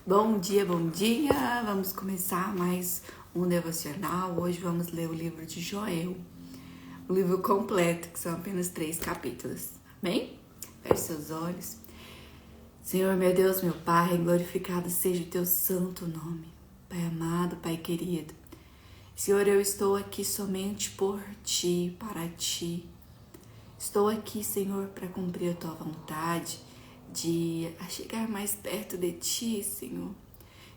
Bom dia, bom dia! Vamos começar mais um devocional. Hoje vamos ler o livro de Joel, o livro completo, que são apenas 3 capítulos. Amém? Feche seus olhos. Senhor, meu Deus, meu Pai, glorificado seja o teu santo nome. Pai amado, Pai querido. Senhor, eu estou aqui somente por Ti, para Ti. Estou aqui, Senhor, para cumprir a Tua vontade, de chegar mais perto de Ti, Senhor.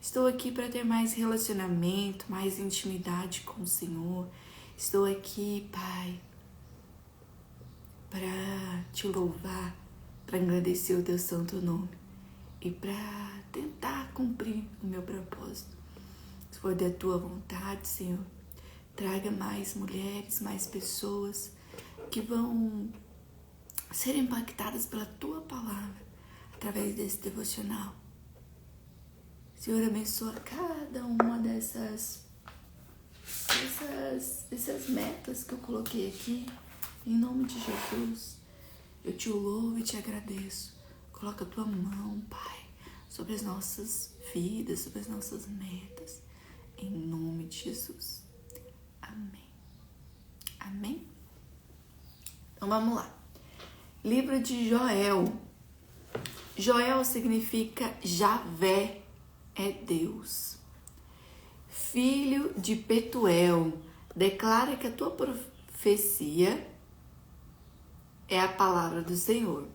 Estou aqui para ter mais relacionamento, mais intimidade com o Senhor. Estou aqui, Pai, para Te louvar, para agradecer o Teu santo nome e para tentar cumprir o meu propósito. Se for da Tua vontade, Senhor, traga mais mulheres, mais pessoas que vão ser impactadas pela Tua palavra através desse devocional. Senhor, abençoa cada uma dessas metas que eu coloquei aqui. Em nome de Jesus, eu Te louvo e Te agradeço. Coloca a Tua mão, Pai, sobre as nossas vidas, sobre as nossas metas. Em nome de Jesus. Amém. Amém? Então vamos lá. Livro de Joel. Joel significa Javé é Deus. Filho de Petuel, declara que a tua profecia é a palavra do Senhor.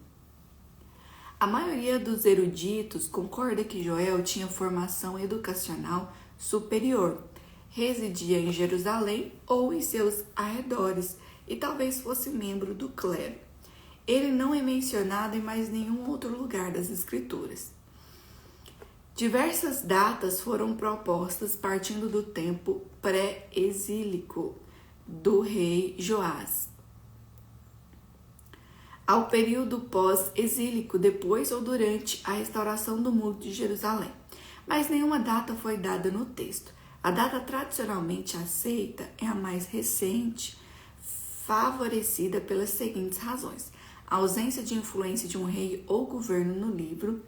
A maioria dos eruditos concorda que Joel tinha formação educacional superior, residia em Jerusalém ou em seus arredores e talvez fosse membro do clero. Ele não é mencionado em mais nenhum outro lugar das Escrituras. Diversas datas foram propostas partindo do tempo pré-exílico do rei Joás ao período pós-exílico, depois ou durante a restauração do Muro de Jerusalém. Mas nenhuma data foi dada no texto. A data tradicionalmente aceita é a mais recente, favorecida pelas seguintes razões: a ausência de influência de um rei ou governo no livro.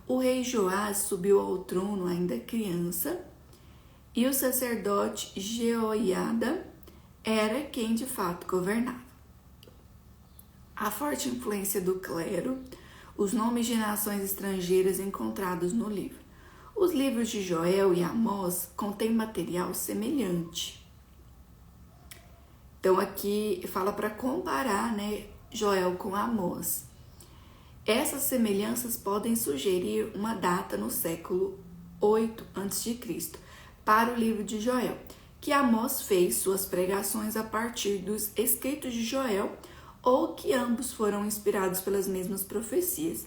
O rei Joás subiu ao trono ainda criança e o sacerdote Jeoiada era quem de fato governava. A forte influência do clero, os nomes de nações estrangeiras encontrados no livro. Os livros de Joel e Amós contêm material semelhante. Então aqui fala para comparar, Joel com Amós. Essas semelhanças podem sugerir uma data no século 8 a.C. para o livro de Joel, que Amós fez suas pregações a partir dos escritos de Joel, ou que ambos foram inspirados pelas mesmas profecias.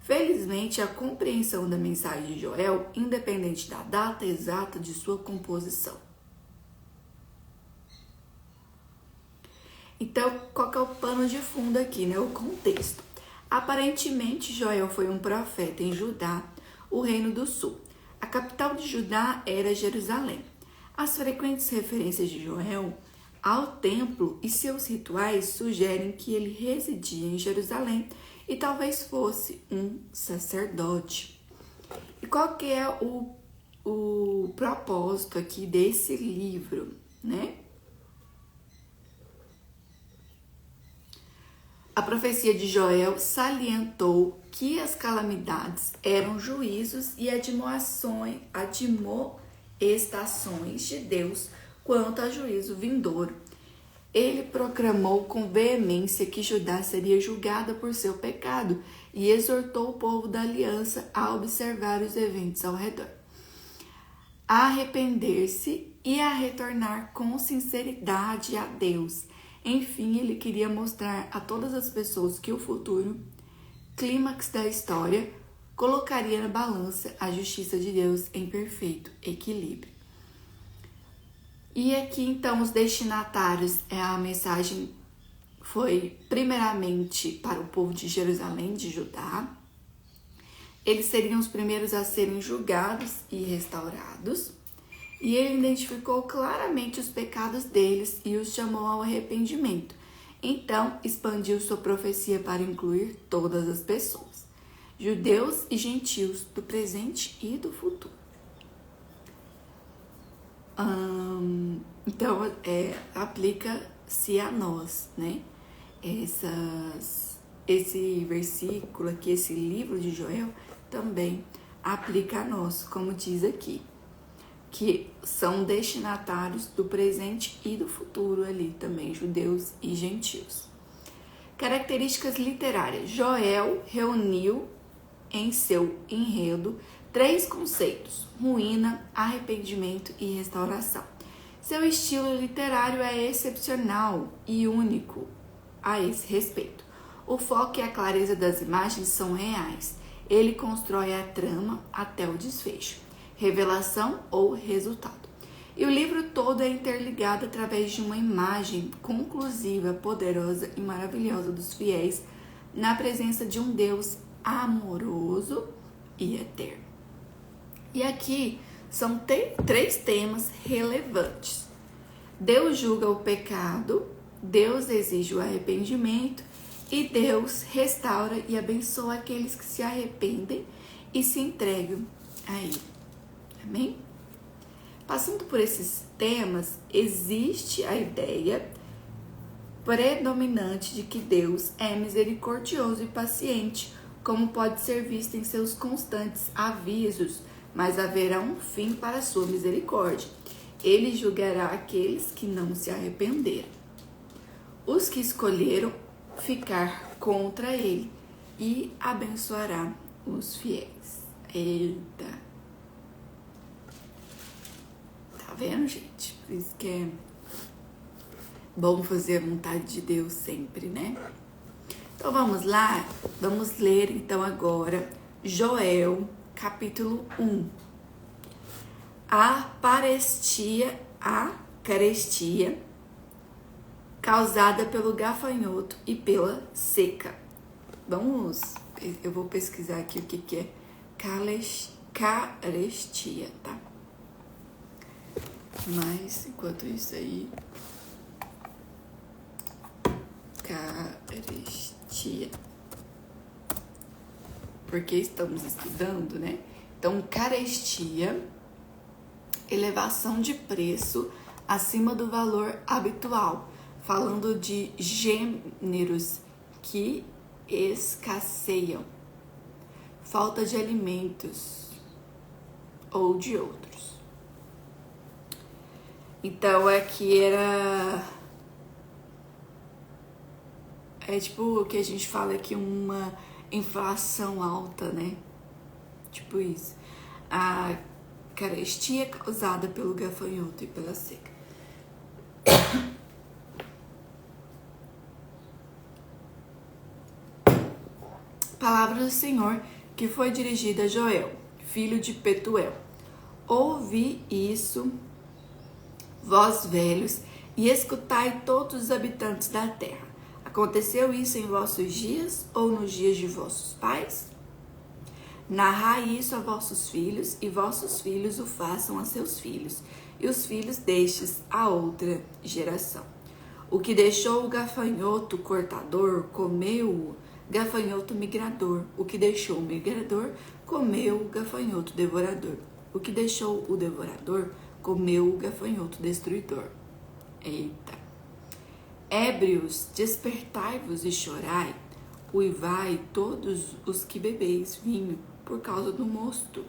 Felizmente, a compreensão da mensagem de Joel, independente da data exata de sua composição. Então, qual que é o pano de fundo aqui, O contexto. Aparentemente, Joel foi um profeta em Judá, o Reino do Sul. A capital de Judá era Jerusalém. As frequentes referências de Joel ao templo e seus rituais sugerem que ele residia em Jerusalém e talvez fosse um sacerdote. E qual que é o propósito aqui desse livro, A profecia de Joel salientou que as calamidades eram juízos e admoestações de Deus quanto a juízo vindouro. Ele proclamou com veemência que Judá seria julgada por seu pecado e exortou o povo da aliança a observar os eventos ao redor, a arrepender-se e a retornar com sinceridade a Deus. Enfim, ele queria mostrar a todas as pessoas que o futuro clímax da história colocaria na balança a justiça de Deus em perfeito equilíbrio. E aqui, então, os destinatários, a mensagem foi primeiramente para o povo de Jerusalém, de Judá. Eles seriam os primeiros a serem julgados e restaurados. E ele identificou claramente os pecados deles e os chamou ao arrependimento. Então, expandiu sua profecia para incluir todas as pessoas. judeus e gentios, do presente e do futuro. Então, aplica-se a nós, né? Esse versículo aqui, esse livro de Joel, também aplica a nós, como diz aqui, que são destinatários do presente e do futuro ali também, judeus e gentios. Características literárias. Joel reuniu em seu enredo 3 conceitos: ruína, arrependimento e restauração. Seu estilo literário é excepcional e único a esse respeito. O foco e a clareza das imagens são reais. Ele constrói a trama até o desfecho, revelação ou resultado. E o livro todo é interligado através de uma imagem conclusiva, poderosa e maravilhosa dos fiéis na presença de um Deus amoroso e eterno. E aqui são 3 temas relevantes. Deus julga o pecado, Deus exige o arrependimento e Deus restaura e abençoa aqueles que se arrependem e se entregam a Ele. Amém? Passando por esses temas, existe a ideia predominante de que Deus é misericordioso e paciente, como pode ser visto em seus constantes avisos, mas haverá um fim para a sua misericórdia. Ele julgará aqueles que não se arrependeram, os que escolheram ficar contra ele, e abençoará os fiéis. Eita! Tá vendo, gente? Por isso que é bom fazer a vontade de Deus sempre, né? Então vamos lá, vamos ler então agora Joel, capítulo 1. A carestia causada pelo gafanhoto e pela seca. Eu vou pesquisar aqui o que é carestia, tá? Mas, enquanto isso aí... Carestia. Porque estamos estudando, né? Então, carestia, elevação de preço acima do valor habitual, falando de gêneros que escasseiam, falta de alimentos ou de outros. Então, aqui é tipo o que a gente fala aqui, uma inflação alta, né? Tipo isso. A carestia causada pelo gafanhoto e pela seca. Palavra do Senhor que foi dirigida a Joel, filho de Petuel. Ouvi isso, vós velhos, e escutai todos os habitantes da terra. Aconteceu isso em vossos dias ou nos dias de vossos pais? Narrai isso a vossos filhos, e vossos filhos o façam a seus filhos, e os filhos destes a outra geração. O que deixou o gafanhoto cortador, comeu-o gafanhoto migrador. O que deixou o migrador, comeu o gafanhoto devorador. O que deixou o devorador, comeu o gafanhoto destruidor. Eita! Ébrios, despertai-vos e chorai, uivai todos os que bebeis vinho por causa do mosto,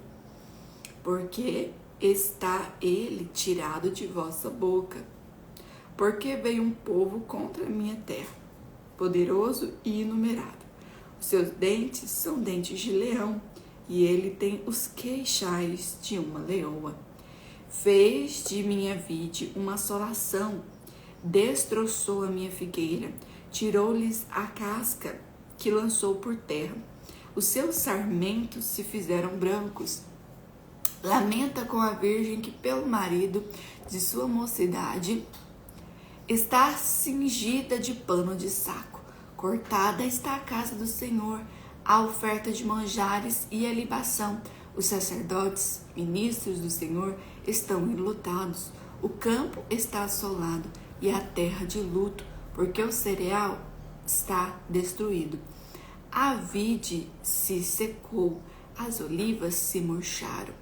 porque está ele tirado de vossa boca. Porque veio um povo contra a minha terra, poderoso e inumerável. Os seus dentes são dentes de leão, e ele tem os queixais de uma leoa. Fez de minha vide uma assolação, destroçou a minha figueira, tirou-lhes a casca que lançou por terra. Os seus sarmentos se fizeram brancos. Lamenta com a virgem que pelo marido de sua mocidade está cingida de pano de saco. Cortada está a casa do Senhor, a oferta de manjares e a libação. Os sacerdotes, ministros do Senhor, estão enlutados. O campo está assolado e a terra de luto, porque o cereal está destruído. A vide se secou, as olivas se murcharam.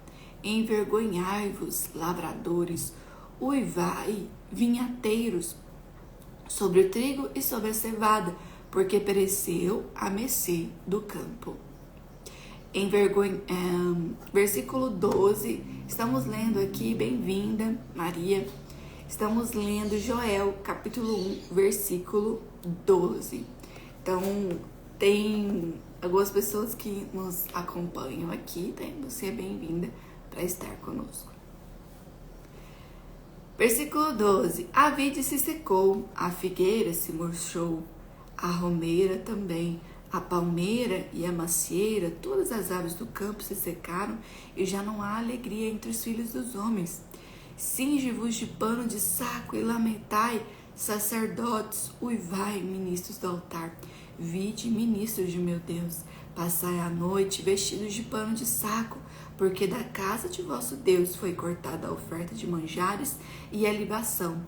Envergonhai-vos, lavradores, uivai, vinhateiros, sobre o trigo e sobre a cevada, porque pereceu a mercê do campo. Versículo 12, estamos lendo aqui, bem-vinda, Maria. Estamos lendo Joel, capítulo 1, versículo 12. Então, tem algumas pessoas que nos acompanham aqui, tá? Você é bem-vinda para estar conosco. Versículo 12. A vide se secou, a figueira se murchou, a romeira também, a palmeira e a macieira, todas as aves do campo se secaram e já não há alegria entre os filhos dos homens. Cinge-vos de pano de saco e lamentai, sacerdotes, uivai, ministros do altar. Vide, ministros de meu Deus, passai a noite vestidos de pano de saco, porque da casa de vosso Deus foi cortada a oferta de manjares e a libação.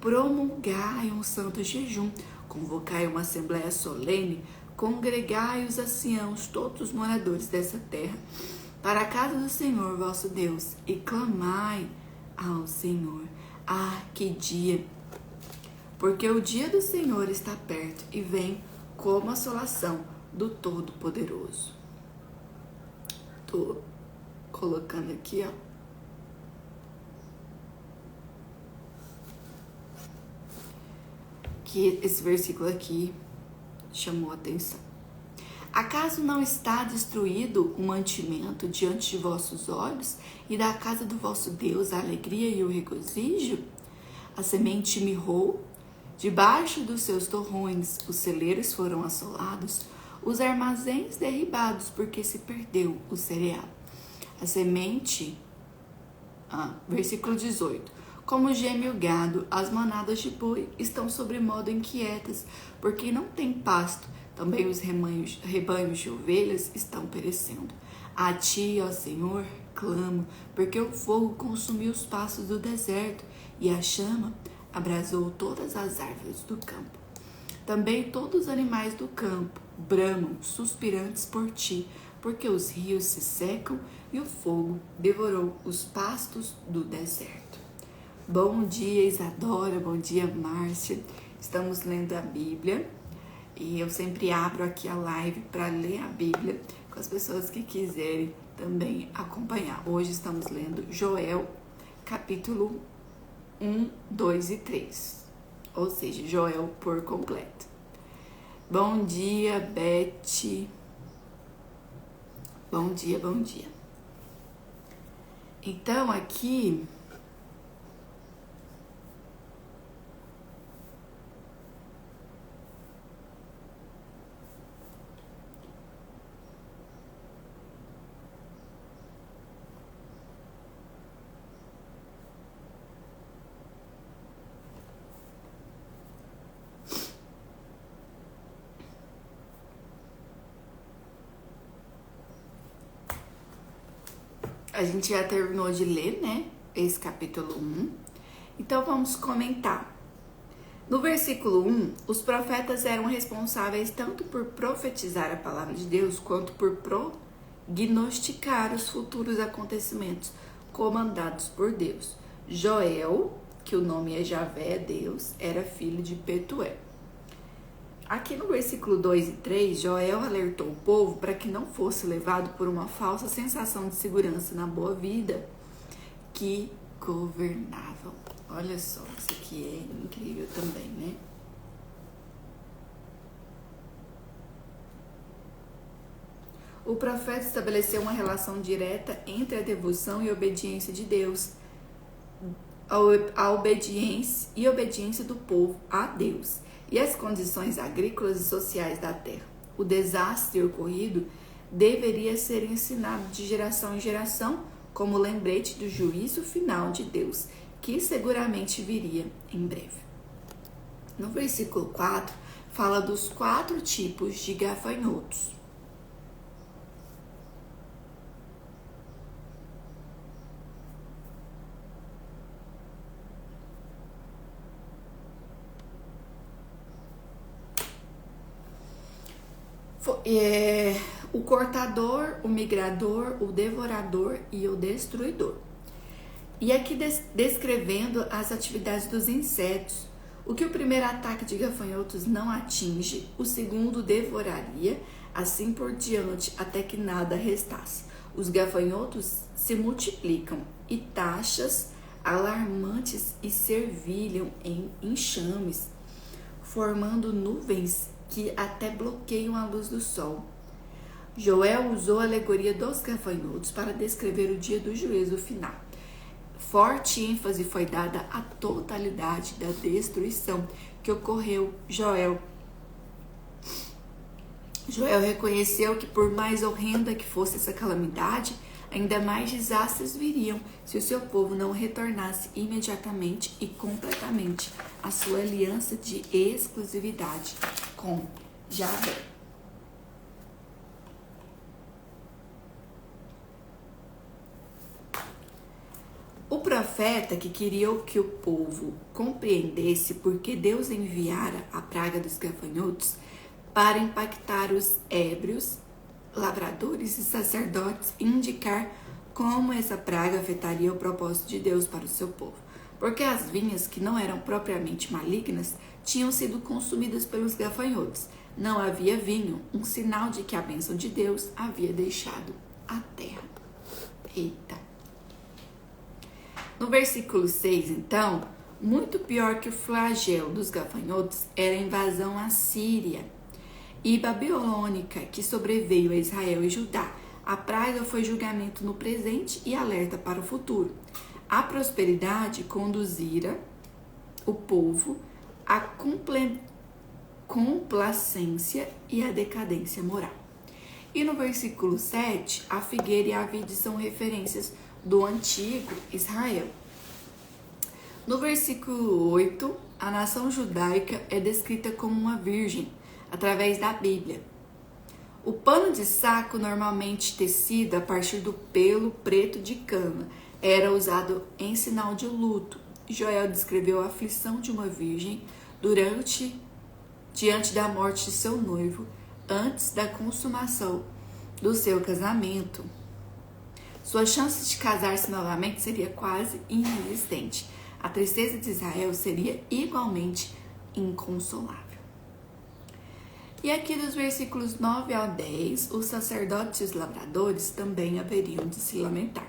Promulgai um santo jejum, convocai uma assembléia solene, congregai os anciãos, todos os moradores dessa terra, para a casa do Senhor vosso Deus, e clamai ao Senhor. Ah, que dia! Porque o dia do Senhor está perto e vem como assolação do Todo-Poderoso. Tô colocando aqui, ó. Que esse versículo aqui chamou a atenção. Acaso não está destruído o mantimento diante de vossos olhos, e da casa do vosso Deus a alegria e o regozijo? A semente mirrou, debaixo dos seus torrões os celeiros foram assolados, os armazéns derribados, porque se perdeu o cereal. A semente, versículo 18. Como geme o gado, as manadas de boi estão sobremodo inquietas, porque não tem pasto. Também os rebanhos de ovelhas estão perecendo. A ti, ó Senhor, clamo, porque o fogo consumiu os pastos do deserto e a chama abrasou todas as árvores do campo. Também todos os animais do campo bramam, suspirantes por ti, porque os rios se secam e o fogo devorou os pastos do deserto. Bom dia, Isadora, bom dia, Márcia. Estamos lendo a Bíblia e eu sempre abro aqui a live para ler a Bíblia com as pessoas que quiserem também acompanhar. Hoje estamos lendo Joel, capítulo 1, 2 e 3, ou seja, Joel por completo. Bom dia, Beth. Bom dia, bom dia. Então, aqui a gente já terminou de ler, né? Esse capítulo 1. Então, vamos comentar. No versículo 1, os profetas eram responsáveis tanto por profetizar a palavra de Deus, quanto por prognosticar os futuros acontecimentos comandados por Deus. Joel, que o nome é Javé, Deus, era filho de Petuel. Aqui no versículo 2 e 3, Joel alertou o povo para que não fosse levado por uma falsa sensação de segurança na boa vida que governavam. Olha só, isso aqui é incrível também, né? O profeta estabeleceu uma relação direta entre a devoção e a obediência de Deus, a obediência do povo a Deus e as condições agrícolas e sociais da terra. O desastre ocorrido deveria ser ensinado de geração em geração como lembrete do juízo final de Deus, que seguramente viria em breve. No versículo 4, fala dos 4 tipos de gafanhotos. O cortador, o migrador, o devorador e o destruidor. E aqui descrevendo as atividades dos insetos. O que o primeiro ataque de gafanhotos não atinge, o segundo devoraria, assim por diante, até que nada restasse. Os gafanhotos se multiplicam e taxas alarmantes e servilham em enxames, formando nuvens que até bloqueiam a luz do sol. Joel usou a alegoria dos gafanhotos para descrever o dia do juízo final. Forte ênfase foi dada à totalidade da destruição que ocorreu. Joel reconheceu que, por mais horrenda que fosse essa calamidade, ainda mais desastres viriam se o seu povo não retornasse imediatamente e completamente à sua aliança de exclusividade com Javé. O profeta que queria que o povo compreendesse porque Deus enviara a praga dos gafanhotos para impactar os ébrios, lavradores e sacerdotes e indicar como essa praga afetaria o propósito de Deus para o seu povo. Porque as vinhas, que não eram propriamente malignas, tinham sido consumidas pelos gafanhotos. Não havia vinho, um sinal de que a bênção de Deus havia deixado a terra. Eita! No versículo 6, então, muito pior que o flagelo dos gafanhotos era a invasão assíria e babilônica que sobreveio a Israel e Judá. A praga foi julgamento no presente e alerta para o futuro. A prosperidade conduzira o povo à complacência e à decadência moral. E no versículo 7, a figueira e a vide são referências do antigo Israel. No versículo 8, a nação judaica é descrita como uma virgem através da Bíblia. O pano de saco, normalmente tecido a partir do pelo preto de cana, era usado em sinal de luto. Joel descreveu a aflição de uma virgem diante da morte de seu noivo, antes da consumação do seu casamento. Sua chance de casar-se novamente seria quase inexistente. A tristeza de Israel seria igualmente inconsolável. E aqui dos versículos 9 ao 10, os sacerdotes e os lavradores também haveriam de se lamentar.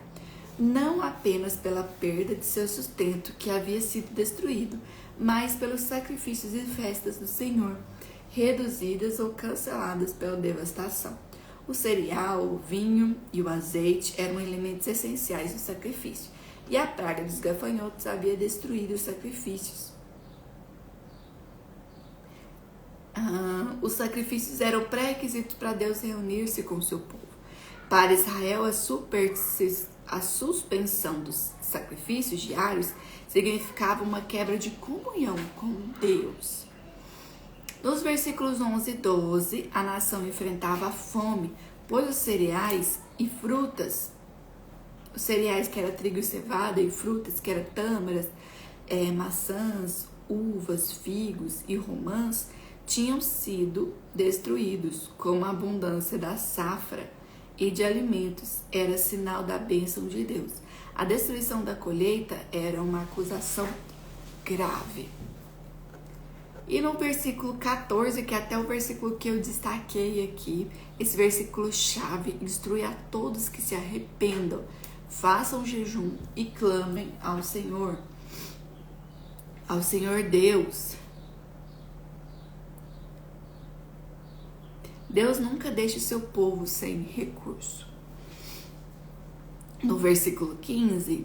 Não apenas pela perda de seu sustento, que havia sido destruído, mas pelos sacrifícios e festas do Senhor, reduzidas ou canceladas pela devastação. O cereal, o vinho e o azeite eram elementos essenciais do sacrifício, e a praga dos gafanhotos havia destruído os sacrifícios. Os sacrifícios eram pré-requisitos para Deus reunir-se com seu povo. Para Israel, a suspensão dos sacrifícios diários significava uma quebra de comunhão com Deus. Nos versículos 11 e 12, a nação enfrentava a fome, pois os cereais e frutas, os cereais que era trigo e cevada, e frutas que eram tâmaras, maçãs, uvas, figos e romãs, tinham sido destruídos, como a abundância da safra e de alimentos era sinal da bênção de Deus. A destruição da colheita era uma acusação grave. E no versículo 14, que é até o versículo que eu destaquei aqui, esse versículo chave instrui a todos que se arrependam, façam jejum e clamem ao Senhor Deus. Deus nunca deixa o seu povo sem recurso. No versículo 15,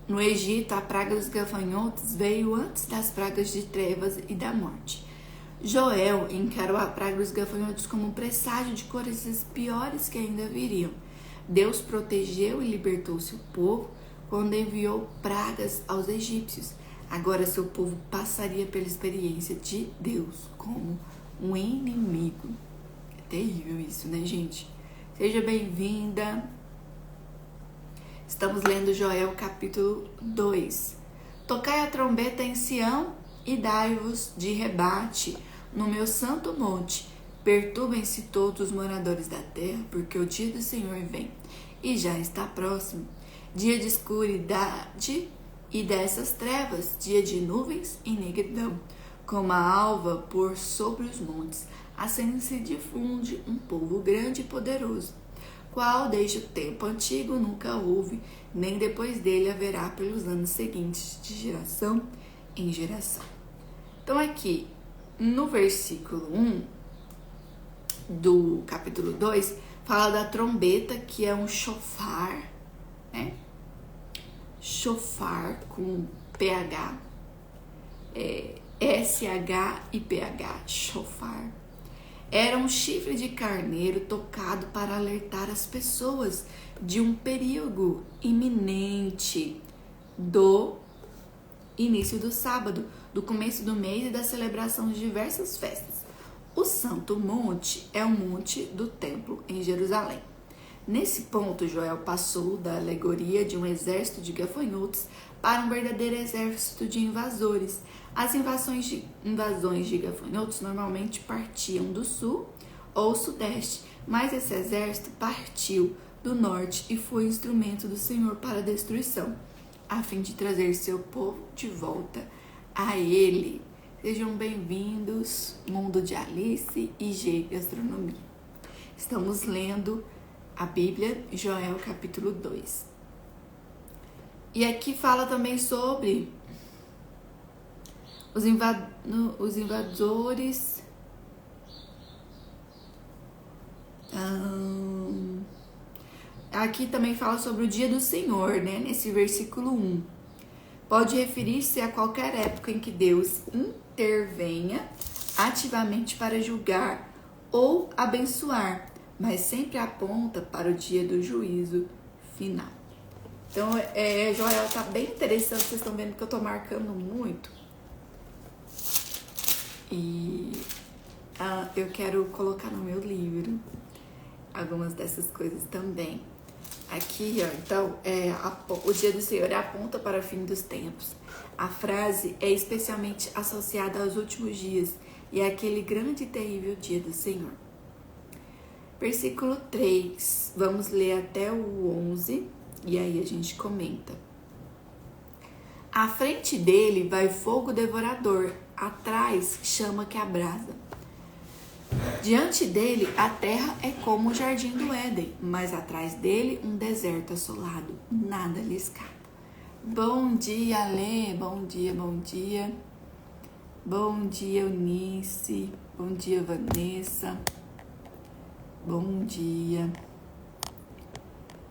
no Egito, a praga dos gafanhotos veio antes das pragas de trevas e da morte. Joel encarou a praga dos gafanhotos como um presságio de coisas piores que ainda viriam. Deus protegeu e libertou seu povo quando enviou pragas aos egípcios. Agora seu povo passaria pela experiência de Deus como um inimigo. Terrível isso, né, gente? Seja bem-vinda. Estamos lendo Joel capítulo 2. Tocai a trombeta em Sião e dai-vos de rebate no meu santo monte. Perturbem-se todos os moradores da terra, porque o dia do Senhor vem e já está próximo. Dia de escuridade e dessas trevas, dia de nuvens e negridão, como a alva por sobre os montes, assim se difunde um povo grande e poderoso, qual desde o tempo antigo nunca houve, nem depois dele haverá pelos anos seguintes, de geração em geração. Então aqui, no versículo 1 do capítulo 2, fala da trombeta, que é um shofar, né? Shofar com PH, SH e PH, shofar. Era um chifre de carneiro tocado para alertar as pessoas de um perigo iminente do início do sábado, do começo do mês e da celebração de diversas festas. O Santo Monte é o monte do templo em Jerusalém. Nesse ponto, Joel passou da alegoria de um exército de gafanhotos para um verdadeiro exército de invasores. As invasões de gafanhotos normalmente partiam do sul ou sudeste, mas esse exército partiu do norte e foi instrumento do Senhor para a destruição, a fim de trazer seu povo de volta a Ele. Sejam bem-vindos, Mundo de Alice e G Gastronomia. Estamos lendo a Bíblia, Joel capítulo 2. E aqui fala também sobre os invasores. Aqui também fala sobre o dia do Senhor, né? Nesse versículo 1. Pode referir-se a qualquer época em que Deus intervenha ativamente para julgar ou abençoar, mas sempre aponta para o dia do juízo final. Então, Joel tá bem interessante, vocês estão vendo que eu tô marcando muito. E eu quero colocar no meu livro algumas dessas coisas também. Aqui, ó, então, o dia do Senhor aponta para o fim dos tempos. A frase é especialmente associada aos últimos dias e àquele grande e terrível dia do Senhor. Versículo 3, vamos ler até o 11 e aí a gente comenta. À frente dele vai fogo devorador, atrás chama que abrasa. Diante dele a terra é como o jardim do Éden, mas atrás dele um deserto assolado, nada lhe escapa. Bom dia, Lê, bom dia, bom dia. Bom dia, Eunice, bom dia, Vanessa. Bom dia.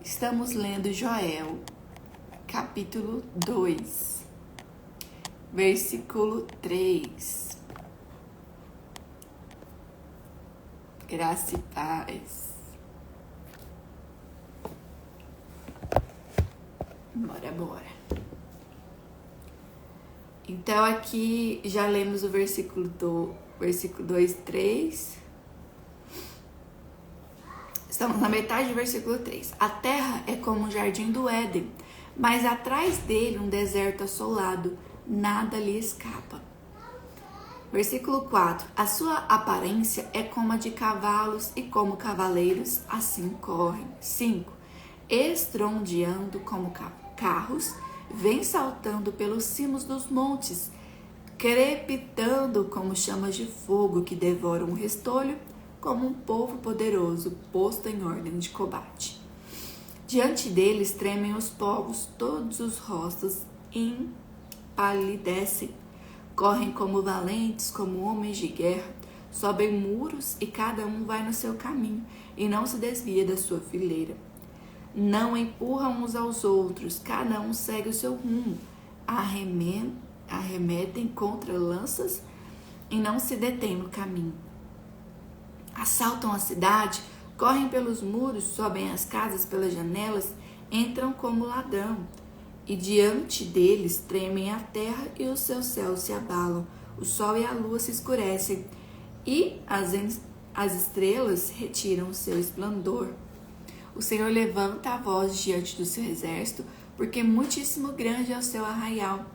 Estamos lendo Joel, capítulo 2, versículo 3. Graça e paz. Bora. Então aqui já lemos o versículo 2, 3. Estamos na metade do versículo 3. A terra é como o jardim do Éden, mas atrás dele um deserto assolado, nada lhe escapa. Versículo 4. A sua aparência é como a de cavalos e como cavaleiros assim correm. 5. Estrondeando como carros, vem saltando pelos cimos dos montes, crepitando como chamas de fogo que devoram um restolho, como um povo poderoso posto em ordem de combate. Diante deles tremem os povos, todos os rostos empalidecem. Correm como valentes, como homens de guerra, sobem muros e cada um vai no seu caminho e não se desvia da sua fileira. Não empurram uns aos outros, cada um segue o seu rumo, arremetem contra lanças e não se detêm no caminho. Assaltam a cidade, correm pelos muros, sobem as casas pelas janelas, entram como ladrão. E diante deles tremem a terra e os seus céus se abalam, o sol e a lua se escurecem, e as estrelas retiram o seu esplendor. O Senhor levanta a voz diante do seu exército, porque muitíssimo grande é o seu arraial.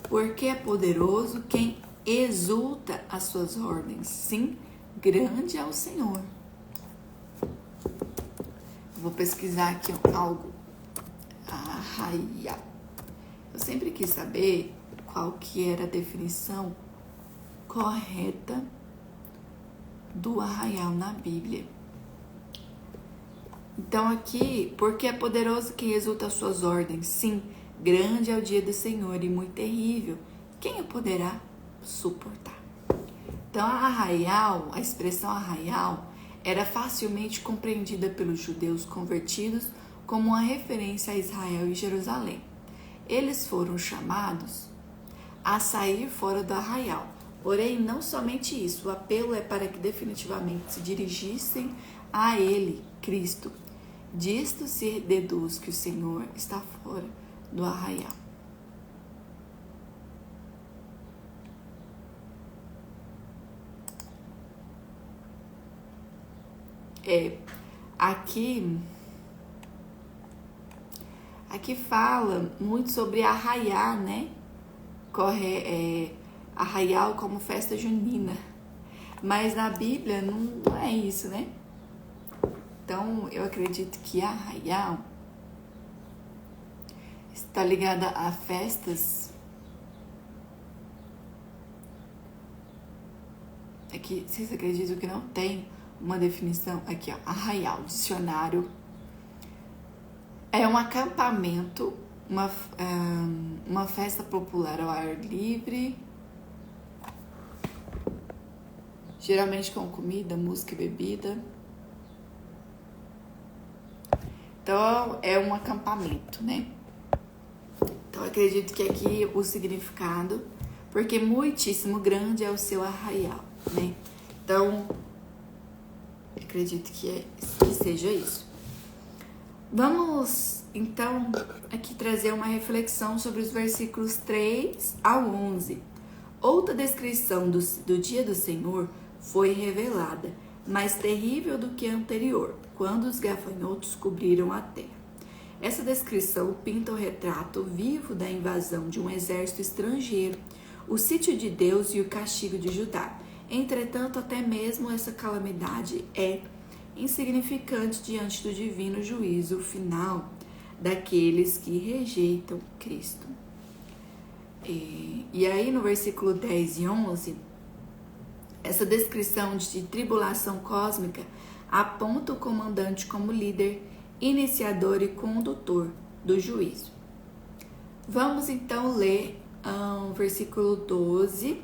Porque é poderoso quem exulta as suas ordens. Sim, Grande é o Senhor. Vou pesquisar aqui algo. Arraial. Eu sempre quis saber qual que era a definição correta do arraial na Bíblia. Então aqui, porque é poderoso quem exulta as suas ordens. Sim, grande é o dia do Senhor e muito terrível. Quem o poderá suportar? Então a expressão arraial, era facilmente compreendida pelos judeus convertidos como uma referência a Israel e Jerusalém. Eles foram chamados a sair fora do arraial. Porém, não somente isso, o apelo é para que definitivamente se dirigissem a Ele, Cristo. Disto se deduz que o Senhor está fora do arraial. Aqui fala muito sobre arraiar, né? Arraial como festa junina. Mas na Bíblia não é isso, né? Então, eu acredito que arraial está ligada a festas. Aqui, vocês acreditam que não tem uma definição? Aqui, ó, arraial, dicionário. É um acampamento, uma festa popular ao ar livre, geralmente com comida, música e bebida. Então, é um acampamento, né? Então, acredito que aqui o significado, porque muitíssimo grande é o seu arraial, né? Então, acredito que seja isso. Vamos, então, aqui trazer uma reflexão sobre os versículos 3 a 11. Outra descrição do dia do Senhor foi revelada, mais terrível do que a anterior, quando os gafanhotos cobriram a terra. Essa descrição pinta o retrato vivo da invasão de um exército estrangeiro, o sítio de Deus e o castigo de Judá. Entretanto, até mesmo essa calamidade é insignificante diante do divino juízo final daqueles que rejeitam Cristo. E aí no versículo 10 e 11, essa descrição de tribulação cósmica aponta o comandante como líder, iniciador e condutor do juízo. Vamos então ler o versículo 12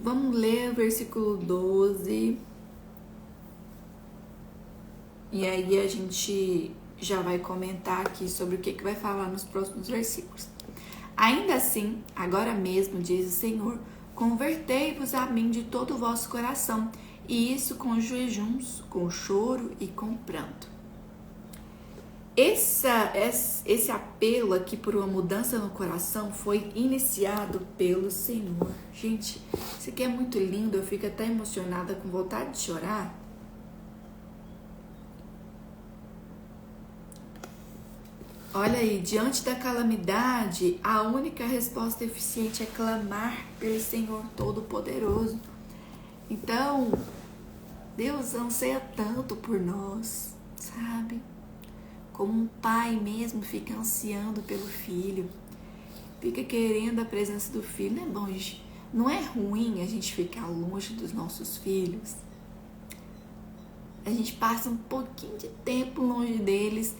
Vamos ler o versículo 12 e aí a gente já vai comentar aqui sobre o que vai falar nos próximos versículos. Ainda assim, agora mesmo, diz o Senhor, convertei-vos a mim de todo o vosso coração, e isso com jejuns, com choro e com pranto. Esse apelo aqui por uma mudança no coração foi iniciado pelo Senhor. Gente, isso aqui é muito lindo, eu fico até emocionada, com vontade de chorar. Olha aí, diante da calamidade, a única resposta eficiente é clamar pelo Senhor Todo-Poderoso. Então, Deus anseia tanto por nós, sabe? Como um pai mesmo fica ansiando pelo filho, fica querendo a presença do filho. Não é bom, gente? Não é ruim a gente ficar longe dos nossos filhos. A gente passa um pouquinho de tempo longe deles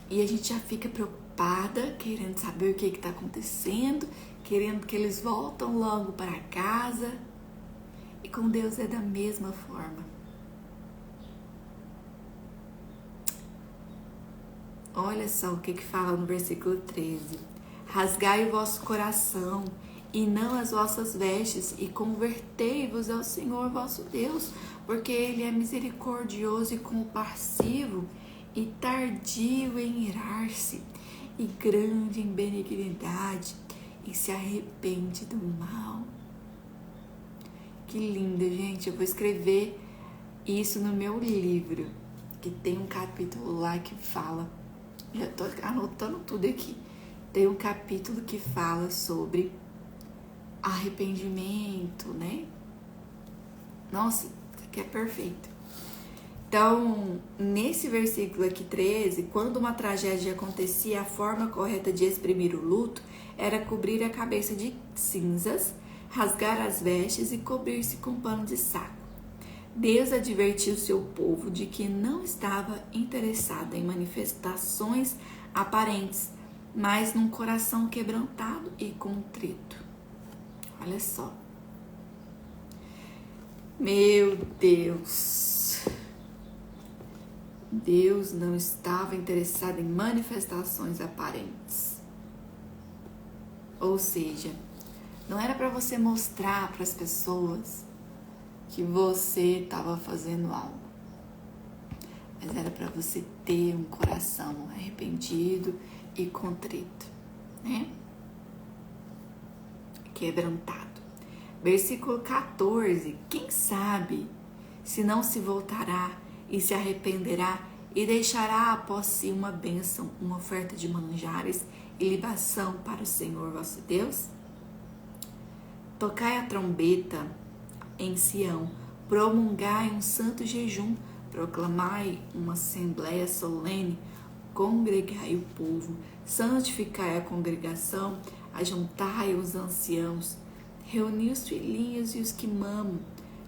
e a gente já fica preocupada, querendo saber o que está acontecendo, querendo que eles voltem logo para casa. E com Deus é da mesma forma. Olha só o que fala no versículo 13. Rasgai o vosso coração e não as vossas vestes, e convertei-vos ao Senhor vosso Deus, porque Ele é misericordioso e compassivo, e tardio em irar-se, e grande em benignidade, e se arrepende do mal. Que lindo, gente. Eu vou escrever isso no meu livro, que tem um capítulo lá que fala, já tô anotando tudo aqui, tem um capítulo que fala sobre arrependimento, né? Nossa, isso aqui é perfeito. Então, nesse versículo aqui 13, quando uma tragédia acontecia, a forma correta de exprimir o luto era cobrir a cabeça de cinzas, rasgar as vestes e cobrir-se com pano de saco. Deus advertiu seu povo de que não estava interessado em manifestações aparentes, mas num coração quebrantado e contrito. Olha só. Meu Deus. Deus não estava interessado em manifestações aparentes. Ou seja, não era para você mostrar para as pessoas que você estava fazendo algo, mas era para você ter um coração arrependido e contrito, né? Quebrantado. Versículo 14. Quem sabe se não se voltará e se arrependerá e deixará após si uma bênção, uma oferta de manjares e libação para o Senhor vosso Deus? Tocai a trombeta em Sião, promulgai um santo jejum, proclamai uma assembleia solene, congregai o povo, santificai a congregação, ajuntai os anciãos, reuni os filhinhos e os que mamam,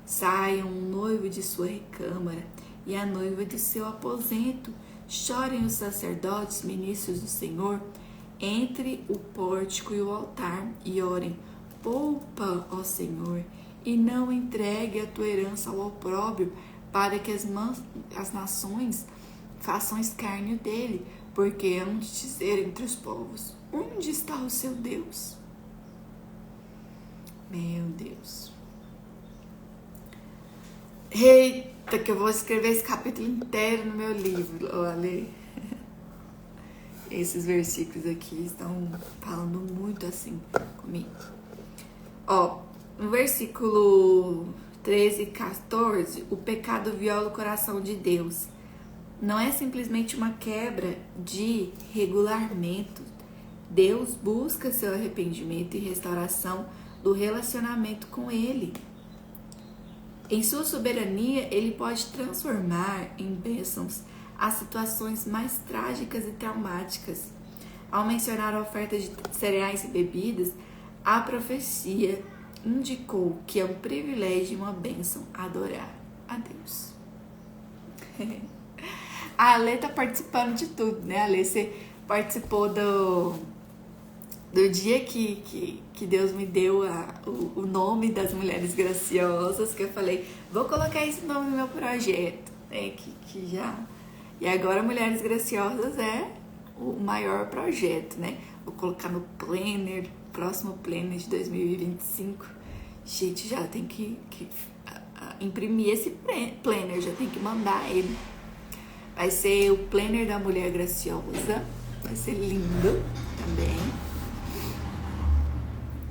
saiam o noivo de sua recâmara e a noiva de seu aposento, chorem os sacerdotes, ministros do Senhor, entre o pórtico e o altar, e orem, poupa, ó Senhor, e não entregue a tua herança ao opróbrio, para que as nações façam escárnio dele, porque hão de dizer entre os povos, onde está o seu Deus? Meu Deus. Eita, que eu vou escrever esse capítulo inteiro no meu livro, olha. Esses versículos aqui estão falando muito assim comigo. Ó, no versículo 13 e 14, o pecado viola o coração de Deus. Não é simplesmente uma quebra de regulamento. Deus busca seu arrependimento e restauração do relacionamento com Ele. Em sua soberania, Ele pode transformar em bênçãos as situações mais trágicas e traumáticas. Ao mencionar a oferta de cereais e bebidas, a profecia indicou que é um privilégio e uma bênção adorar a Deus. A Alê tá participando de tudo, né? A Alê, você participou do dia que Deus me deu o nome das Mulheres Graciosas, que eu falei, vou colocar esse nome no meu projeto, né? Que já... E agora Mulheres Graciosas é o maior projeto, né? Vou colocar no planner, próximo planner de 2025. Gente, já tem que imprimir esse planner, já tem que mandar ele. Vai ser o planner da Mulher Graciosa, vai ser lindo também.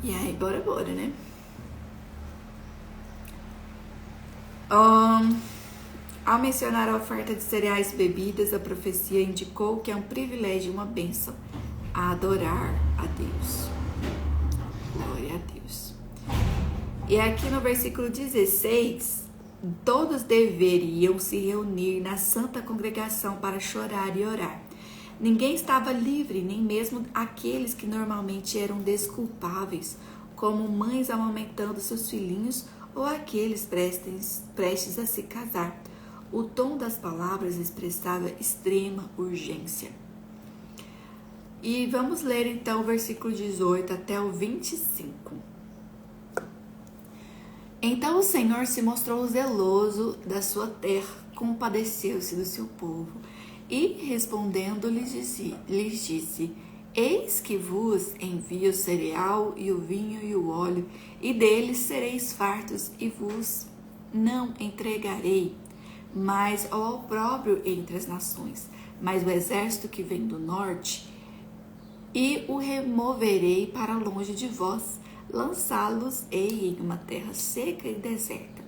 E aí, bora, né? Ao mencionar a oferta de cereais e bebidas, a profecia indicou que é um privilégio e uma bênção a adorar a Deus. Glória a Deus. E aqui no versículo 16, todos deveriam se reunir na santa congregação para chorar e orar. Ninguém estava livre, nem mesmo aqueles que normalmente eram desculpáveis, como mães amamentando seus filhinhos ou aqueles prestes a se casar. O tom das palavras expressava extrema urgência. E vamos ler então o versículo 18 até o 25. Então o Senhor se mostrou zeloso da sua terra, compadeceu-se do seu povo e, respondendo, lhes disse: Eis que vos envio o cereal e o vinho e o óleo, e deles sereis fartos, e vos não entregarei mais ao opróbrio entre as nações, mas o exército que vem do norte, e o removerei para longe de vós, lançá-los-ei em uma terra seca e deserta.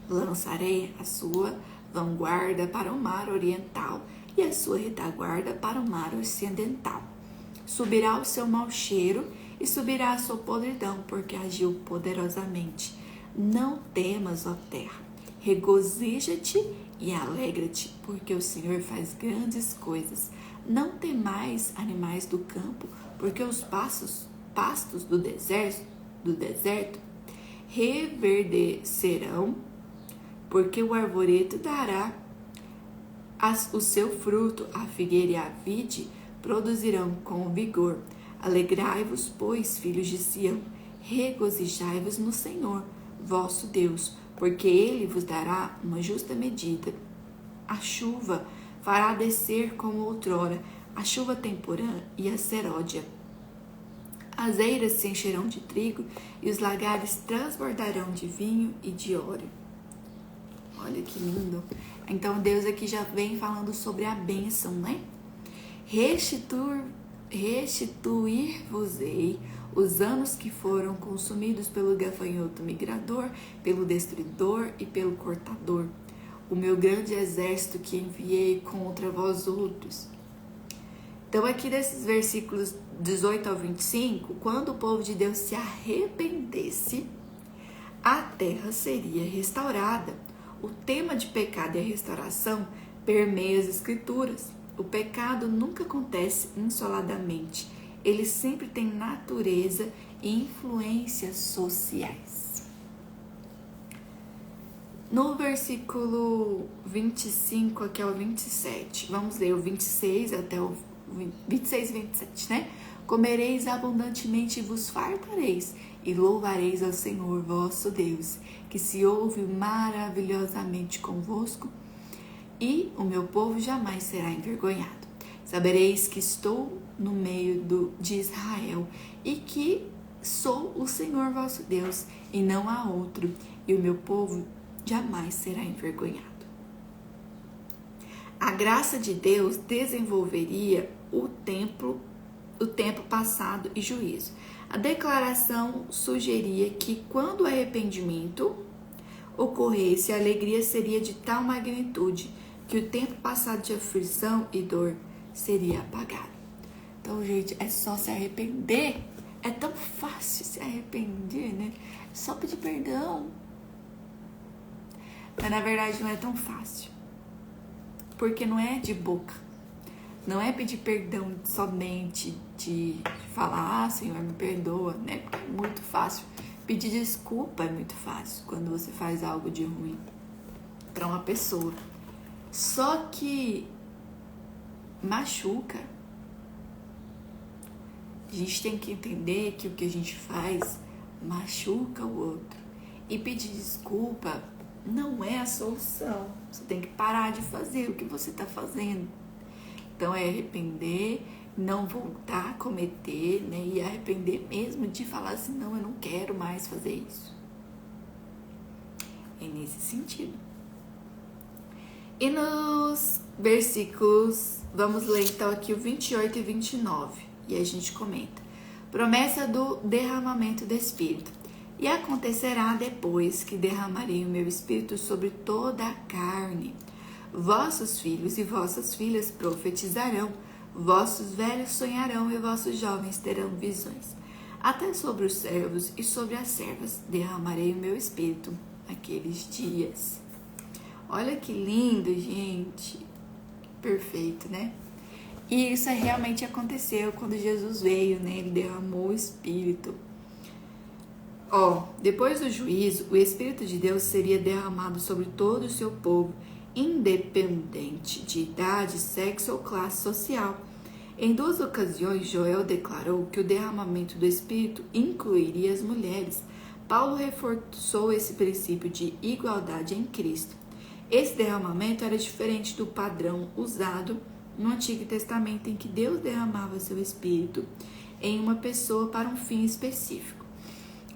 Lançarei a sua vanguarda para o mar oriental e a sua retaguarda para o mar ocidental. Subirá o seu mau cheiro e subirá a sua podridão, porque agiu poderosamente. Não temas, ó terra, regozija-te e alegra-te, porque o Senhor faz grandes coisas. Não temais, animais do campo, porque os pastos do deserto reverdecerão, porque o arvoreto dará o seu fruto, a figueira e a vide produzirão com vigor. Alegrai-vos, pois, filhos de Sião, regozijai-vos no Senhor, vosso Deus, porque ele vos dará uma justa medida. A chuva fará descer como outrora, a chuva temporã e a seródia. As eiras se encherão de trigo e os lagares transbordarão de vinho e de óleo. Olha que lindo. Então Deus aqui já vem falando sobre a bênção, né? Restituir-vos-ei os anos que foram consumidos pelo gafanhoto migrador, pelo destruidor e pelo cortador, o meu grande exército que enviei contra vós outros. Então aqui desses versículos 18 ao 25, quando o povo de Deus se arrependesse, a terra seria restaurada. O tema de pecado e a restauração permeia as escrituras. O pecado nunca acontece isoladamente. Ele sempre tem natureza e influências sociais. No versículo 25 até o 27, vamos ler o 26 até o 26 e 27, né? Comereis abundantemente e vos fartareis, e louvareis ao Senhor vosso Deus, que se ouve maravilhosamente convosco, e o meu povo jamais será envergonhado. Sabereis que estou no meio de Israel, e que sou o Senhor vosso Deus, e não há outro, e o meu povo jamais será envergonhado. A graça de Deus desenvolveria o tempo passado e juízo. A declaração sugeria que quando o arrependimento ocorresse, a alegria seria de tal magnitude que o tempo passado de aflição e dor seria apagado. Então, gente, é só se arrepender. É tão fácil se arrepender, né? Só pedir perdão. Mas na verdade não é tão fácil. Porque não é de boca. Não é pedir perdão somente de falar, ah, Senhor, me perdoa, né? Porque é muito fácil. Pedir desculpa é muito fácil quando você faz algo de ruim para uma pessoa. Só que machuca. A gente tem que entender que o que a gente faz machuca o outro. E pedir desculpa não é a solução. Você tem que parar de fazer o que você está fazendo. Então é arrepender, não voltar a cometer, né? E arrepender mesmo de falar assim, não, eu não quero mais fazer isso. É nesse sentido. E nos versículos, vamos ler então aqui o 28 e 29. E a gente comenta. Promessa do derramamento do Espírito. E acontecerá depois que derramarei o meu Espírito sobre toda a carne. Vossos filhos e vossas filhas profetizarão, vossos velhos sonharão e vossos jovens terão visões. Até sobre os servos e sobre as servas derramarei o meu Espírito naqueles dias. Olha que lindo, gente. Perfeito, né? E isso realmente aconteceu quando Jesus veio, né? Ele derramou o Espírito. Depois do juízo, o Espírito de Deus seria derramado sobre todo o seu povo, independente de idade, sexo ou classe social. Em 2 ocasiões, Joel declarou que o derramamento do Espírito incluiria as mulheres. Paulo reforçou esse princípio de igualdade em Cristo. Esse derramamento era diferente do padrão usado no Antigo Testamento, em que Deus derramava seu Espírito em uma pessoa para um fim específico.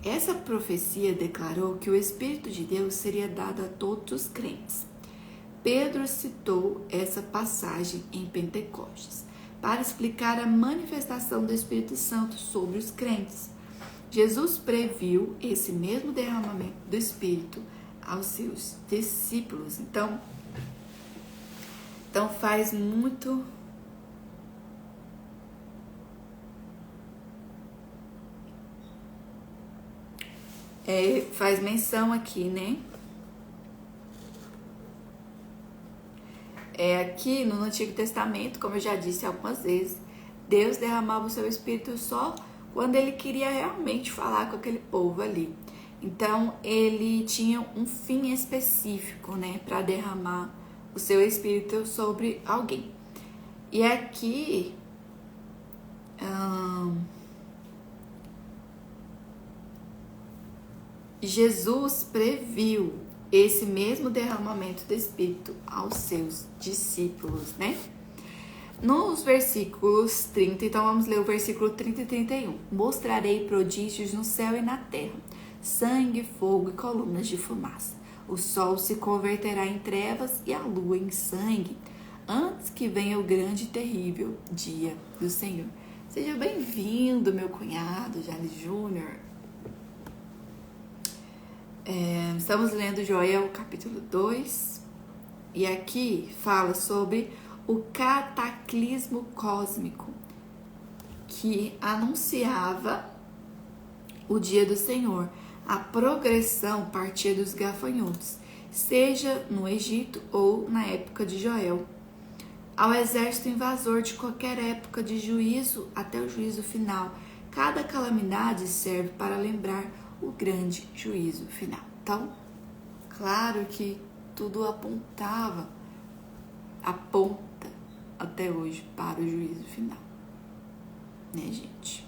Essa profecia declarou que o Espírito de Deus seria dado a todos os crentes. Pedro citou essa passagem em Pentecostes para explicar a manifestação do Espírito Santo sobre os crentes. Jesus previu esse mesmo derramamento do Espírito aos seus discípulos. Então faz muito... faz menção aqui, né? Aqui no Antigo Testamento, como eu já disse algumas vezes, Deus derramava o seu Espírito só quando ele queria realmente falar com aquele povo ali. Então, ele tinha um fim específico, né, para derramar o seu Espírito sobre alguém. E aqui, Jesus previu esse mesmo derramamento do Espírito aos seus discípulos, né? Nos versículos 30, então vamos ler o versículo 30 e 31. Mostrarei prodígios no céu e na terra, sangue, fogo e colunas de fumaça. O sol se converterá em trevas e a lua em sangue, antes que venha o grande e terrível dia do Senhor. Seja bem-vindo, meu cunhado, Jales Júnior. Estamos lendo Joel, capítulo 2, e aqui fala sobre o cataclismo cósmico que anunciava o dia do Senhor, a progressão partia dos gafanhotos, seja no Egito ou na época de Joel, ao exército invasor de qualquer época de juízo até o juízo final. Cada calamidade serve para lembrar o grande juízo final. Então, claro que tudo aponta até hoje para o juízo final, né, gente?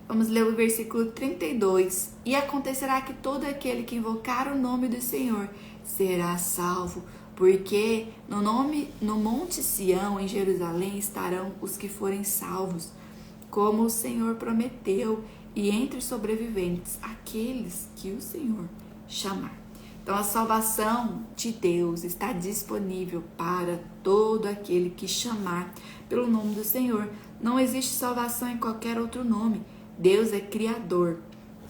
Vamos ler o versículo 32. E acontecerá que todo aquele que invocar o nome do Senhor será salvo, porque no Monte Sião, em Jerusalém, estarão os que forem salvos, como o Senhor prometeu, e entre os sobreviventes, aqueles que o Senhor chamar. Então, a salvação de Deus está disponível para todo aquele que chamar pelo nome do Senhor. Não existe salvação em qualquer outro nome. Deus é Criador.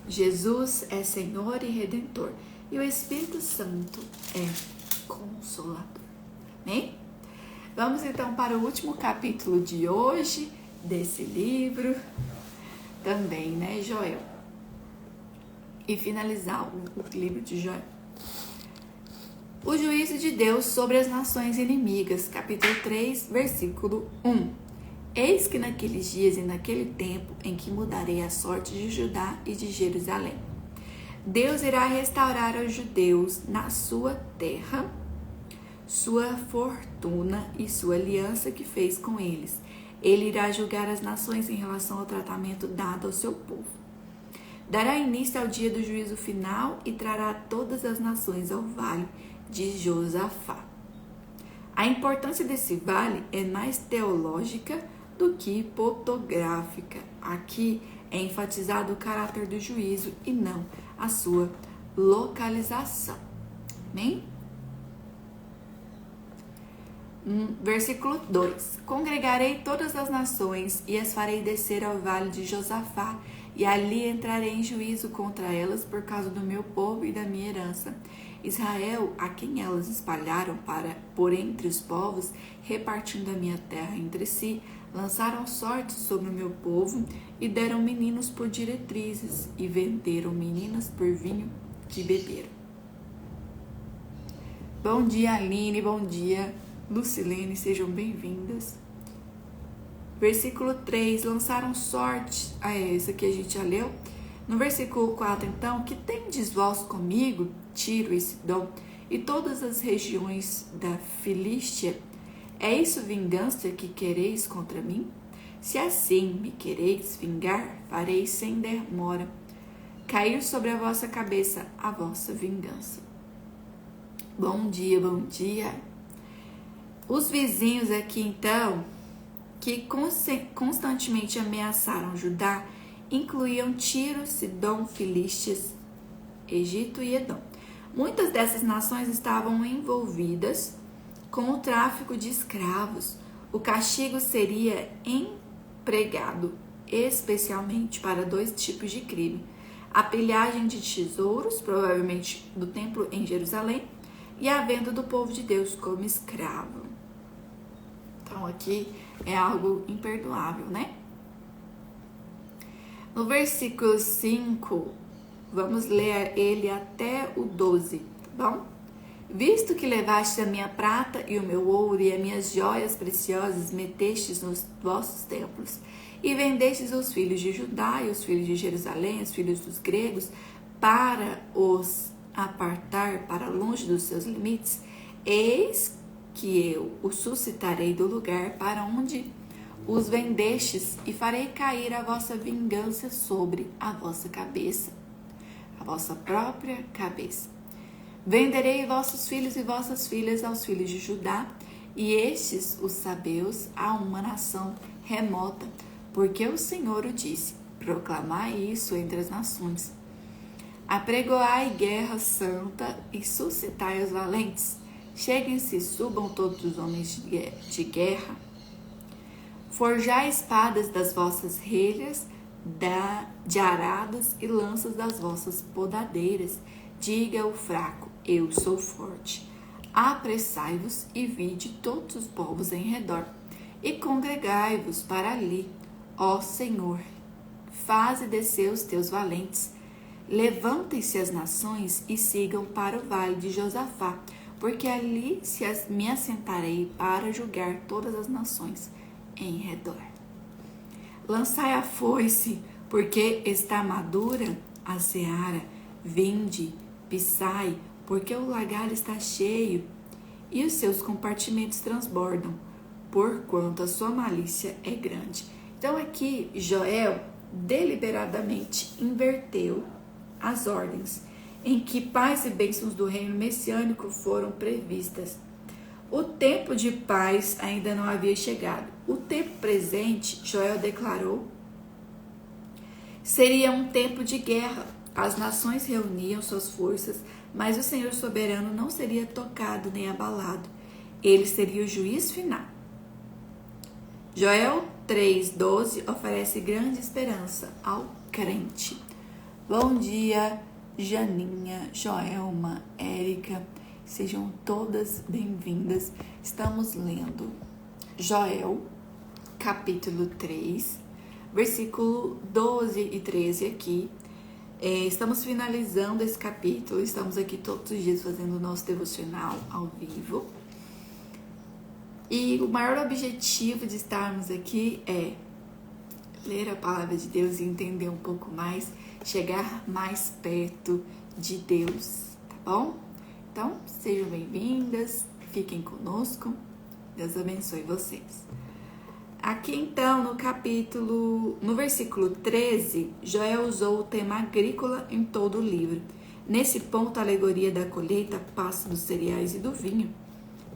Jesus é Senhor e Redentor. E o Espírito Santo é Consolador. Amém? Vamos então para o último capítulo de hoje desse livro. Também, né, Joel? E finalizar o livro de Joel. O juízo de Deus sobre as nações inimigas, capítulo 3, versículo 1. Eis que naqueles dias e naquele tempo em que mudarei a sorte de Judá e de Jerusalém, Deus irá restaurar aos judeus na sua terra sua fortuna e sua aliança que fez com eles. Ele irá julgar as nações em relação ao tratamento dado ao seu povo. Dará início ao dia do juízo final e trará todas as nações ao vale de Josafá. A importância desse vale é mais teológica do que fotográfica. Aqui é enfatizado o caráter do juízo e não a sua localização. Amém? Versículo 2. Congregarei todas as nações e as farei descer ao vale de Josafá, e ali entrarei em juízo contra elas por causa do meu povo e da minha herança. Israel, a quem elas espalharam por entre os povos, repartindo a minha terra entre si, lançaram sorte sobre o meu povo e deram meninos por diretrizes e venderam meninas por vinho que beberam. Bom dia, Aline, bom dia, Lucilene, sejam bem-vindas. Versículo 3, lançaram sorte. Esse aqui a gente já leu. No versículo 4, então, que tendes vós comigo, Tiro e Sidom, e todas as regiões da Filístia? É isso vingança que quereis contra mim? Se assim me quereis vingar, farei sem demora cair sobre a vossa cabeça a vossa vingança. Bom dia, bom dia. Os vizinhos aqui, então, que constantemente ameaçaram Judá, incluíam Tiro, Sidom, Filístias, Egito e Edom. Muitas dessas nações estavam envolvidas com o tráfico de escravos. O castigo seria empregado especialmente para 2 tipos de crime: a pilhagem de tesouros, provavelmente do templo em Jerusalém, e a venda do povo de Deus como escravo. Então aqui é algo imperdoável, né? No versículo 5, Vamos ler ele até o 12, tá bom? Visto que levaste a minha prata e o meu ouro e as minhas joias preciosas, metestes nos vossos templos, e vendestes os filhos de Judá e os filhos de Jerusalém, os filhos dos gregos, para os apartar para longe dos seus limites, eis que eu os suscitarei do lugar para onde os vendestes, e farei cair a vossa vingança sobre a vossa cabeça, a vossa própria cabeça. Venderei vossos filhos e vossas filhas aos filhos de Judá, e estes, os sabeus, a uma nação remota, porque o Senhor o disse. Proclamai isso entre as nações. Apregoai guerra santa e suscitai os valentes. Cheguem-se, subam todos os homens de guerra. Forjai espadas das vossas relhas, de arados e lanças das vossas podadeiras. Diga o fraco, eu sou forte. Apressai-vos e vide todos os povos em redor, e congregai-vos para ali, ó Senhor. Faze descer os teus valentes. Levantem-se as nações e sigam para o vale de Josafá, porque ali me assentarei para julgar todas as nações em redor. Lançai a foice, porque está madura a seara. Vinde, pisai, porque o lagar está cheio e os seus compartimentos transbordam, porquanto a sua malícia é grande. Então aqui Joel deliberadamente inverteu as ordens em que paz e bênçãos do reino messiânico foram previstas. O tempo de paz ainda não havia chegado. O tempo presente, Joel declarou, seria um tempo de guerra. As nações reuniam suas forças, mas o Senhor soberano não seria tocado nem abalado. Ele seria o juiz final. Joel 3,12 oferece grande esperança ao crente. Bom dia, Janinha, Joelma, Érica, sejam todas bem-vindas. Estamos lendo Joel, capítulo 3, versículo 12 e 13 aqui. Estamos finalizando esse capítulo, estamos aqui todos os dias fazendo o nosso devocional ao vivo. E o maior objetivo de estarmos aqui é ler a palavra de Deus e entender um pouco mais, chegar mais perto de Deus, tá bom? Então, sejam bem-vindas, fiquem conosco, Deus abençoe vocês. Aqui então, no versículo 13, Joel usou o tema agrícola em todo o livro. Nesse ponto, a alegoria da colheita passa dos cereais e do vinho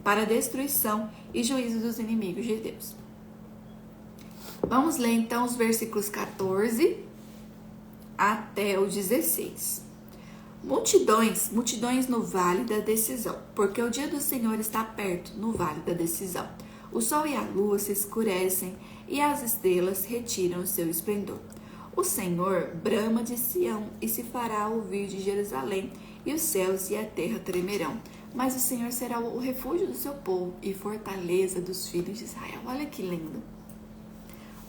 para a destruição e juízo dos inimigos de Deus. Vamos ler então os versículos 14 até o 16. Multidões no vale da decisão, porque o dia do Senhor está perto no vale da decisão. O sol e a lua se escurecem e as estrelas retiram o seu esplendor. O Senhor brama de Sião e se fará ouvir de Jerusalém, e os céus e a terra tremerão. Mas o Senhor será o refúgio do seu povo e fortaleza dos filhos de Israel. Olha que lindo.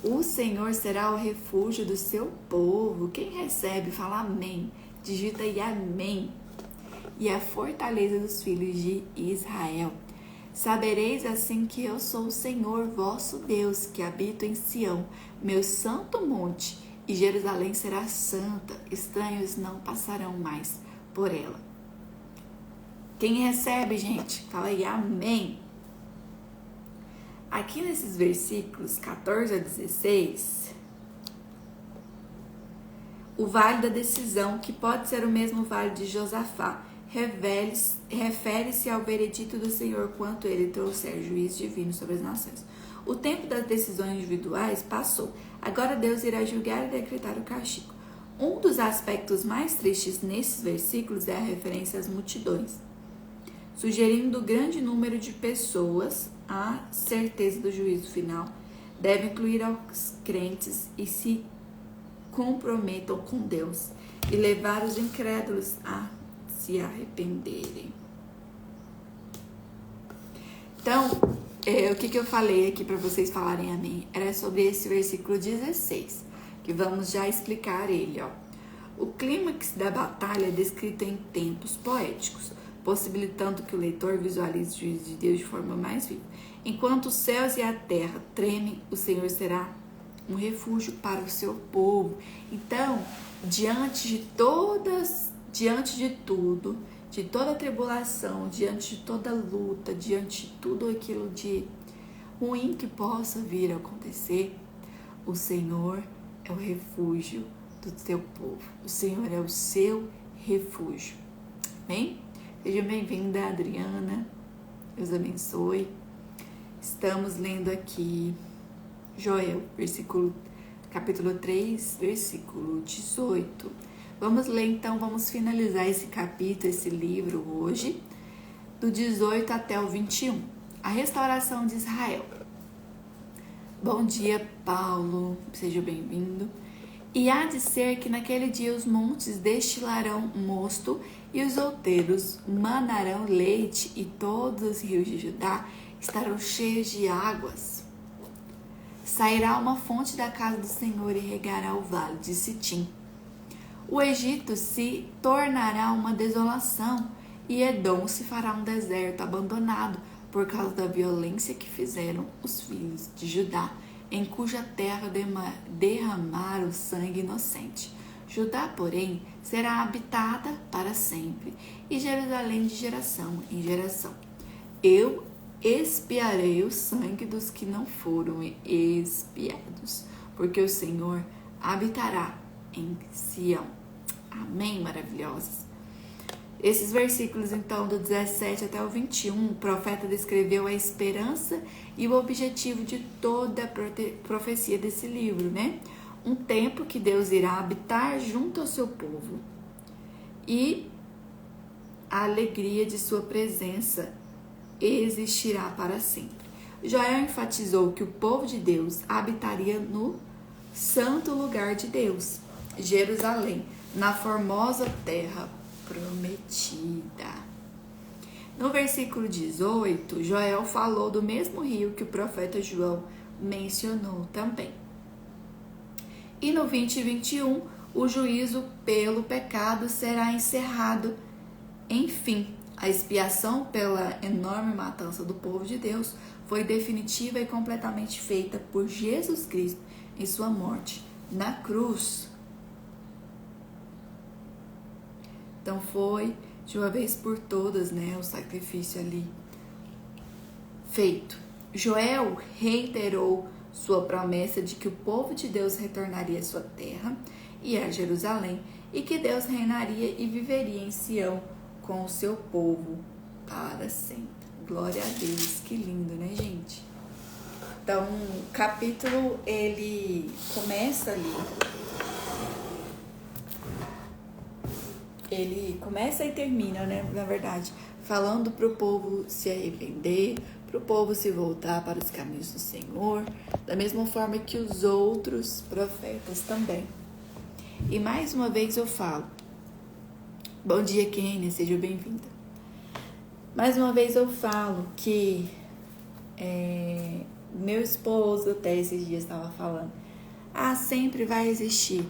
O Senhor será o refúgio do seu povo. Quem recebe, fala amém. Digita aí amém. E a fortaleza dos filhos de Israel. Sabereis assim que eu sou o Senhor vosso Deus, que habito em Sião, meu santo monte, e Jerusalém será santa, estranhos não passarão mais por ela. Quem recebe, gente? Fala aí, amém. Aqui nesses versículos 14 a 16, o vale da decisão, que pode ser o mesmo vale de Josafá, refere-se ao veredito do Senhor quanto ele trouxer juízo divino sobre as nações. O tempo das decisões individuais passou. Agora Deus irá julgar e decretar o castigo. Um dos aspectos mais tristes nesses versículos é a referência às multidões, sugerindo o grande número de pessoas. A certeza do juízo final deve incluir aos crentes e se comprometam com Deus e levar os incrédulos a se arrependerem. Então, o que eu falei aqui para vocês falarem amém? Era sobre esse versículo 16, que vamos já explicar ele, ó. O clímax da batalha é descrito em tempos poéticos, possibilitando que o leitor visualize o juízo de Deus de forma mais viva. Enquanto os céus e a terra tremem, o Senhor será um refúgio para o seu povo. Então, diante de tudo, de toda tribulação, diante de toda luta, diante de tudo aquilo de ruim que possa vir a acontecer, o Senhor é o refúgio do teu povo. O Senhor é o seu refúgio. Amém? Seja bem-vinda, Adriana. Deus abençoe. Estamos lendo aqui Joel, capítulo 3, versículo 18. Vamos ler então, vamos finalizar esse capítulo, esse livro hoje, do 18 até o 21. A restauração de Israel. Bom dia, Paulo. Seja bem-vindo. E há de ser que naquele dia os montes destilarão mosto e os outeiros manarão leite e todos os rios de Judá estarão cheios de águas. Sairá uma fonte da casa do Senhor e regará o vale de Sitim. O Egito se tornará uma desolação e Edom se fará um deserto abandonado por causa da violência que fizeram os filhos de Judá, em cuja terra derramaram sangue inocente. Judá, porém, será habitada para sempre, e Jerusalém de geração em geração. Eu expiarei o sangue dos que não foram expiados, porque o Senhor habitará em Sião. Amém, maravilhosas. Esses versículos, então, do 17 até o 21, o profeta descreveu a esperança e o objetivo de toda a profecia desse livro, né? Um tempo que Deus irá habitar junto ao seu povo e a alegria de sua presença existirá para sempre. Joel enfatizou que o povo de Deus habitaria no santo lugar de Deus, Jerusalém, na formosa terra prometida. No versículo 18, Joel falou do mesmo rio que o profeta João mencionou também. E no 20 e 21, o juízo pelo pecado será encerrado. Enfim, a expiação pela enorme matança do povo de Deus foi definitiva e completamente feita por Jesus Cristo em sua morte na cruz. Então foi de uma vez por todas, né, o sacrifício ali feito. Joel reiterou sua promessa de que o povo de Deus retornaria à sua terra e a Jerusalém, e que Deus reinaria e viveria em Sião com o seu povo para sempre. Glória a Deus, que lindo, né, gente? Então, o capítulo, ele começa ali. Ele começa e termina, né, na verdade, falando para o povo se arrepender, para o povo se voltar para os caminhos do Senhor, da mesma forma que os outros profetas também. E mais uma vez eu falo, bom dia, Kênia, seja bem-vinda. Mais uma vez eu falo que meu esposo até esses dias estava falando, sempre vai existir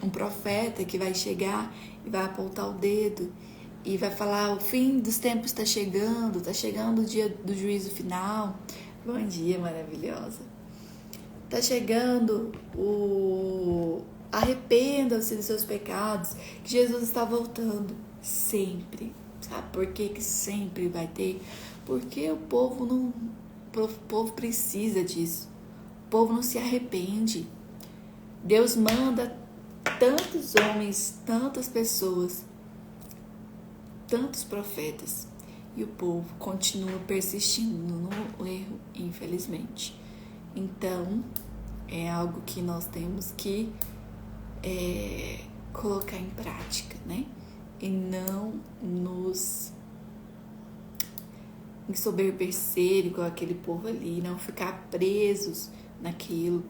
um profeta que vai chegar e vai apontar o dedo e vai falar, o fim dos tempos está chegando o dia do juízo final. Bom dia, maravilhosa. Está chegando arrependam-se dos seus pecados, que Jesus está voltando sempre. Sabe por que sempre vai ter? Porque o povo precisa disso. O povo não se arrepende. Deus manda tantos homens, tantas pessoas, tantos profetas, e o povo continua persistindo no erro, infelizmente. Então, é algo que nós temos que colocar em prática, né? E não nos ensoberbecer igual aquele povo ali, não ficar presos naquilo.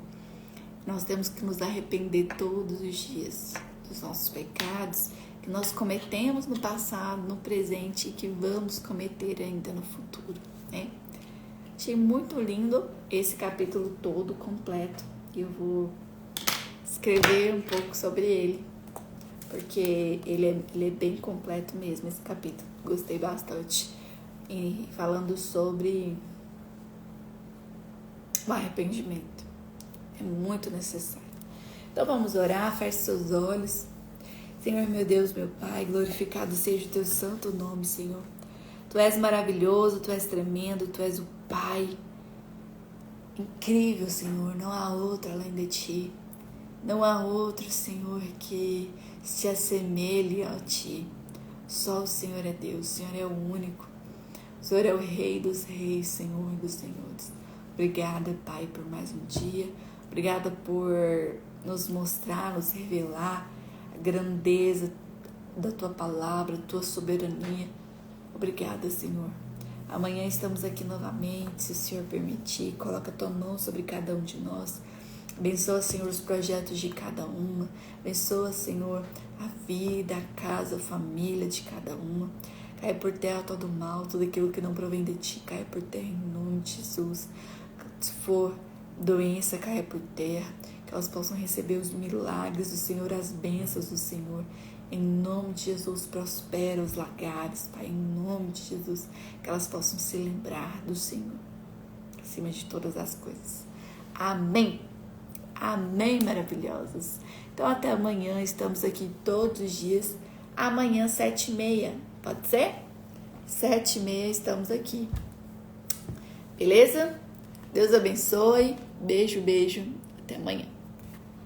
Nós temos que nos arrepender todos os dias dos nossos pecados que nós cometemos no passado, no presente e que vamos cometer ainda no futuro, né? Achei muito lindo esse capítulo todo completo. Eu vou escrever um pouco sobre ele porque ele é bem completo mesmo, esse capítulo. Gostei bastante. E falando sobre o arrependimento. É muito necessário. Então vamos orar, feche seus olhos. Senhor, meu Deus, meu Pai, glorificado seja o teu santo nome, Senhor. Tu és maravilhoso, tu és tremendo, tu és o Pai. Incrível, Senhor, não há outro além de ti. Não há outro, Senhor, que se assemelhe a ti. Só o Senhor é Deus, o Senhor é o único. O Senhor é o Rei dos reis, Senhor dos senhores. Obrigada, Pai, por mais um dia. Obrigada por nos mostrar, nos revelar a grandeza da Tua palavra, a Tua soberania. Obrigada, Senhor. Amanhã estamos aqui novamente, se o Senhor permitir. Coloca a Tua mão sobre cada um de nós. Abençoa, Senhor, os projetos de cada uma. Abençoa, Senhor, a vida, a casa, a família de cada uma. Cai por terra todo mal, tudo aquilo que não provém de Ti, cai por terra em nome de Jesus. Se for doença, caia por terra. Que elas possam receber os milagres do Senhor, as bênçãos do Senhor. Em nome de Jesus, prospera os lagares, Pai, em nome de Jesus. Que elas possam se lembrar do Senhor, acima de todas as coisas. Amém. Amém, maravilhosos. Então, até amanhã. Estamos aqui todos os dias. Amanhã, 7h30. Pode ser? 7h30 estamos aqui. Beleza? Deus abençoe. Beijo, beijo. Até amanhã.